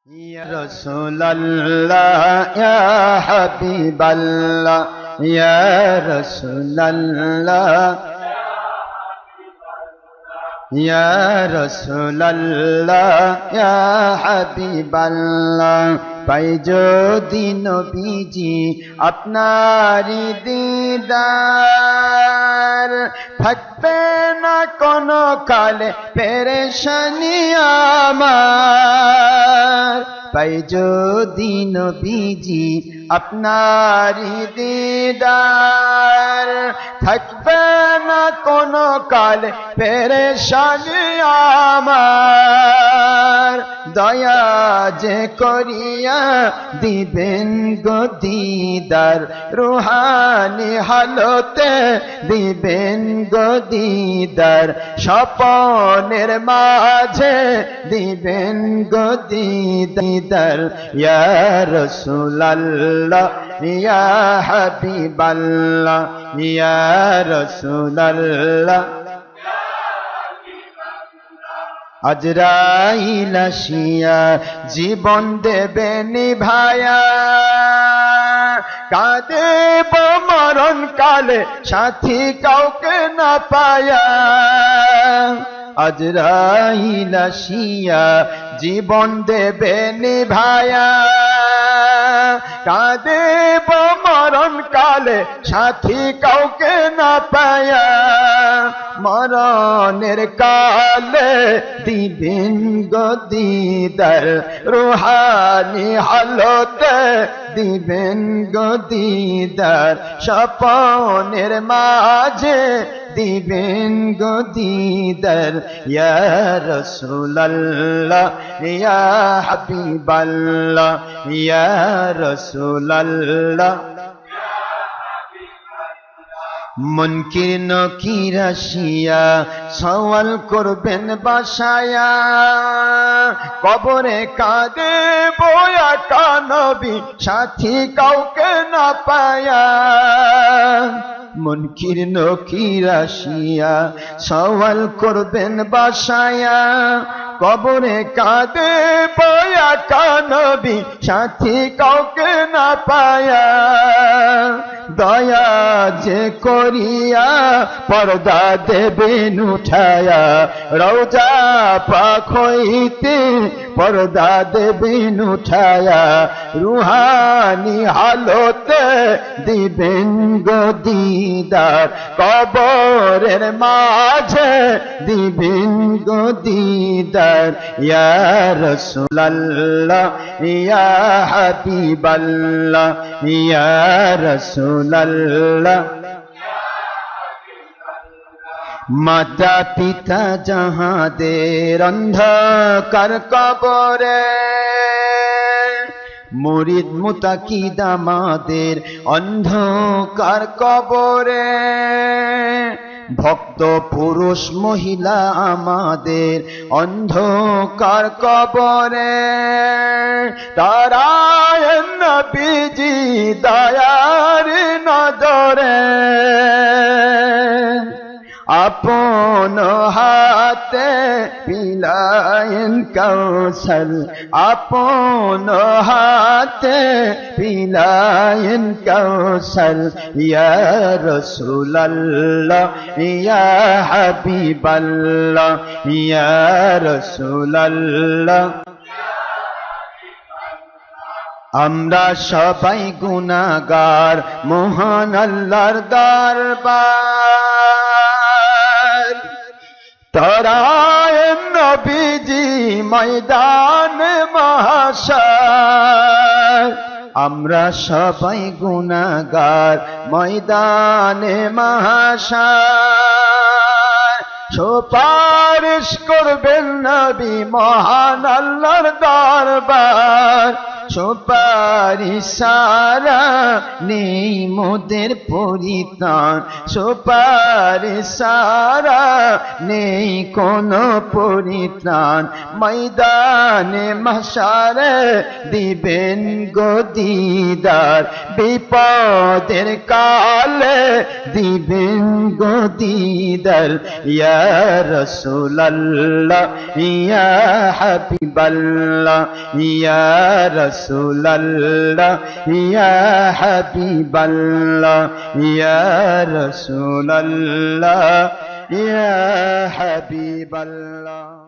يا رسول الله يا حبيب الله يا رسول الله يا رسول الله يا حبيب الله পাই যদি নবীজি আপনারি দিদার থাকবে না কোনো কালে পেরেশানি আমার পাই যদি নবীজি আপনারি দিদার থাকবে না কোনো কালে পেরেশানি আমার দয়া যে করিয়া দিবেন গো দিদার রুহানি হালতে দিবেন গো দিদার স্বপনের মাঝে দিবেন গো দিদার ইয়া রাসূলুল্লাহ ইয়া হাবিবাল্লাহ ইয়া রাসূলুল্লাহ আজরাইল আসিয়া জীবন দেবে নিভায়া কাঁদেব মরণ কালে সাথী কাউকে না পায়া আজরাইল আসিয়া জীবন দেবে নিভায়া কাঁদেব মরণ কালে সাথী কাউকে না পায়া মরণের কালে দিবেন গো দিদার রুহানি হালতে দিবেন গো দিদার স্বপনের মাঝে দিবেন গো দিদার ইয়া রাসূলুল্লাহ ইয়া হাবিবাল্লাহ ইয়া রাসূলুল্লাহ মুনকির নকির আসিয়া সওয়াল করবেন বাসায়া কবরে কাঁদে বয়া কানবী সাথী কাউকে না পায়া মুনকির নকির আসিয়া সওয়াল করবেন বাসায়া কবরে কাঁদে বয়া কানবী সাথী কাউকে না পায়া দয়া যে করিয়া পর্দা দেবেন উঠায়া রওজা পাক হইতে পর্দা দেবেন উঠায়া রুহানি হালতে দিবেন গো দিদার কবরের মাঝে দিবেন গো দিদার ইয়া রাসূলুল্লাহ ইয়া হাবিবাল্লাহ ইয়া রাসূলুল্লাহ মাতা পিতা যাহাদের অন্ধকার কবরে মুরিদ মুতাকিদ আমাদের অন্ধকার কবরে ভক্ত পুরুষ মহিলা আমাদের অন্ধকার কবরে তারা নবীজি দয়ার নজরে আপন হাতে পিলায়েন কাউসার আপন হাতে পিলায়েন কাউসার ইয়া রাসূলুল্লাহ ইয়া হাবিবাল্লাহ ইয়া রাসূলুল্লাহ আমরা সবাই গুনাহগার মহান আল্লাহর দরবার তরায় নবীজি ময়দান মাহশর আমরা সবাই গুনাহগার ময়দানে মাহশর সুপারিশ করবেন নবী মহান আল্লাহর দরবার সুপারিশ ছাড়া নেই মোদের পরিত্রাণ, সুপারিশ ছাড়া নেই কোনো পরিত্রাণ। ময়দানে মাশারে দিবেন গদিদার, বিপদের কালে দিবেন গদিদার। ইয়া রাসূলুল্লাহ ইয়া হাবিবাল্লাহ, ইয়া রাসূলুল্লাহ ইয়া হাবিবাল্লাহ, ইয়া রাসূলুল্লাহ ইয়া হাবিবাল্লাহ।